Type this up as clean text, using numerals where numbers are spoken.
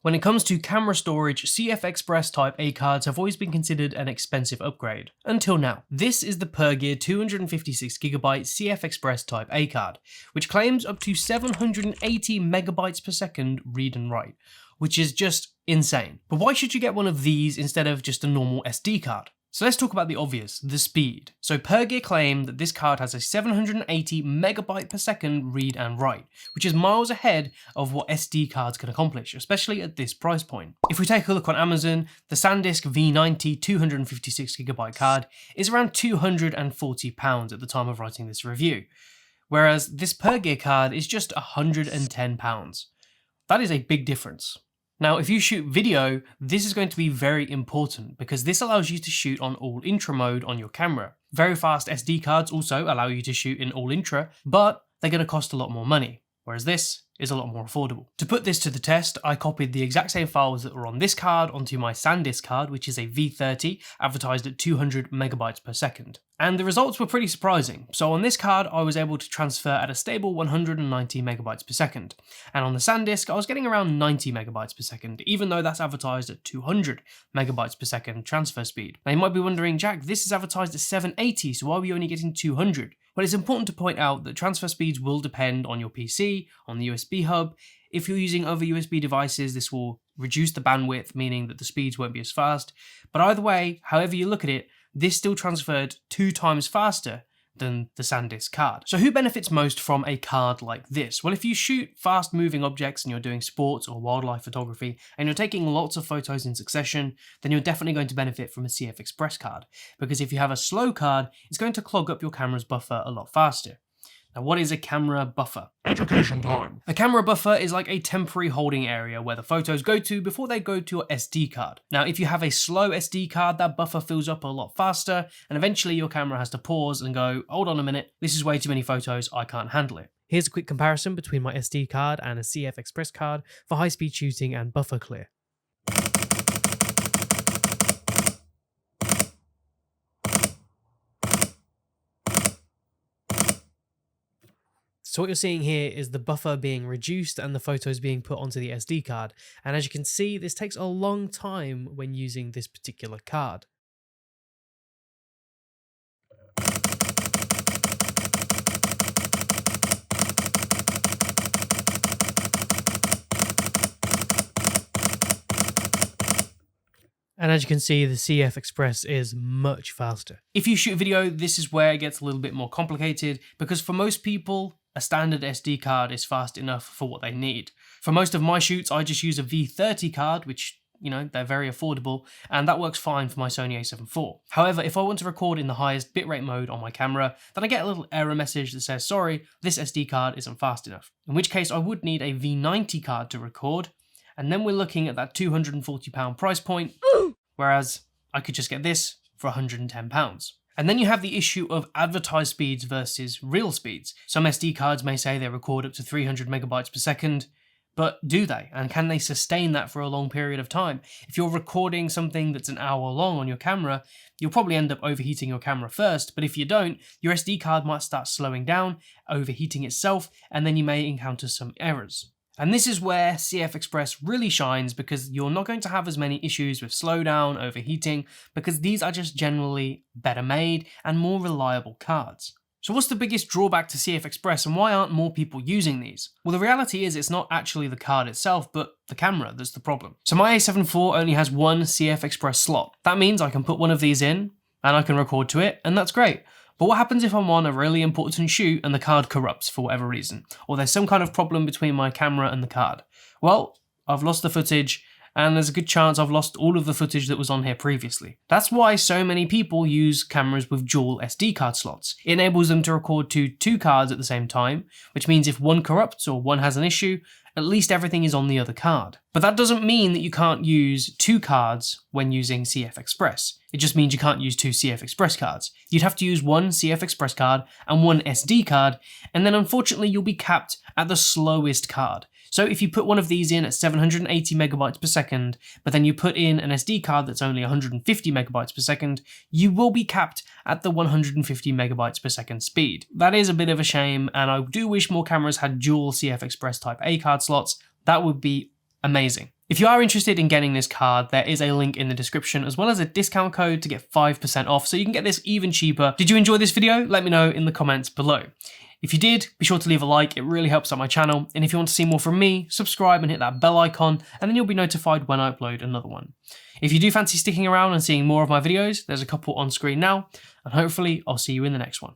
When it comes to camera storage, CFexpress Type A cards have always been considered an expensive upgrade, until now. This is the Pergear 256GB CFexpress Type A card, which claims up to 780 megabytes per second read and write, which is just insane. But why should you get one of these instead of just a normal SD card? So let's talk about the obvious, the speed. So Pergear claim that this card has a 780 megabyte per second read and write, which is miles ahead of what SD cards can accomplish, especially at this price point. If we take a look on Amazon, the SanDisk V90 256GB card is around £240 at the time of writing this review, whereas this Pergear card is just £110. That is a big difference. Now, if you shoot video, this is going to be very important because this allows you to shoot on all intra mode on your camera. Very fast SD cards also allow you to shoot in all intra, but they're going to cost a lot more money, whereas this is a lot more affordable. To put this to the test, I copied the exact same files that were on this card onto my SanDisk card, which is a V30, advertised at 200 megabytes per second. And the results were pretty surprising. So on this card, I was able to transfer at a stable 190 megabytes per second. And on the SanDisk, I was getting around 90 megabytes per second, even though that's advertised at 200 megabytes per second transfer speed. Now you might be wondering, Jack, this is advertised at 780, so why are we only getting 200? Well, it's important to point out that transfer speeds will depend on your PC, on the USB hub. If you're using other USB devices, this will reduce the bandwidth, meaning that the speeds won't be as fast. But either way, however you look at it, this still transferred 2 times faster than the SanDisk card. So who benefits most from a card like this? Well, if you shoot fast moving objects and you're doing sports or wildlife photography and you're taking lots of photos in succession, then you're definitely going to benefit from a CFexpress card, because if you have a slow card, it's going to clog up your camera's buffer a lot faster. Now, what is a camera buffer? Education time. A camera buffer is like a temporary holding area where the photos go to before they go to your SD card. Now, if you have a slow SD card, that buffer fills up a lot faster, and eventually your camera has to pause and go, hold on a minute, this is way too many photos, I can't handle it. Here's a quick comparison between my SD card and a CFexpress card for high-speed shooting and buffer clear. So what you're seeing here is the buffer being reduced and the photos being put onto the SD card. And as you can see, this takes a long time when using this particular card. And as you can see, the CFexpress is much faster. If you shoot video, this is where it gets a little bit more complicated, because for most people, a standard SD card is fast enough for what they need. For most of my shoots, I just use a V30 card, which, you know, they're very affordable, and that works fine for my Sony a7 IV. However, if I want to record in the highest bitrate mode on my camera, then I get a little error message that says, sorry, this SD card isn't fast enough. In which case I would need a V90 card to record, and then we're looking at that £240 price point, whereas I could just get this for £110. And then you have the issue of advertised speeds versus real speeds. Some SD cards may say they record up to 300 megabytes per second, but do they? And can they sustain that for a long period of time? If you're recording something that's an hour long on your camera, you'll probably end up overheating your camera first, but if you don't, your SD card might start slowing down, overheating itself, and then you may encounter some errors. And this is where CFexpress really shines, because you're not going to have as many issues with slowdown, overheating, because these are just generally better made and more reliable cards. So what's the biggest drawback to CFexpress, and why aren't more people using these? Well, the reality is it's not actually the card itself, but the camera that's the problem. So my a7 IV only has one CFexpress slot. That means I can put one of these in and I can record to it, and that's great. But what happens if I'm on a really important shoot and the card corrupts for whatever reason, or there's some kind of problem between my camera and the card? Well, I've lost the footage, and there's a good chance I've lost all of the footage that was on here previously. That's why so many people use cameras with dual SD card slots. It enables them to record to 2 cards at the same time, which means if one corrupts or one has an issue, at least everything is on the other card. But that doesn't mean that you can't use 2 cards when using CFexpress. It just means you can't use 2 CFexpress cards. You'd have to use one CFexpress card and one SD card, and then unfortunately you'll be capped at the slowest card. So if you put one of these in at 780 megabytes per second, but then you put in an SD card that's only 150 megabytes per second, you will be capped at the 150 megabytes per second speed. That is a bit of a shame, and I do wish more cameras had dual CFexpress Type A card slots. That would be amazing. If you are interested in getting this card, there is a link in the description as well as a discount code to get 5% off, so you can get this even cheaper. Did you enjoy this video? Let me know in the comments below. If you did, be sure to leave a like, it really helps out my channel, and if you want to see more from me, subscribe and hit that bell icon, and then you'll be notified when I upload another one. If you do fancy sticking around and seeing more of my videos, there's a couple on screen now, and hopefully I'll see you in the next one.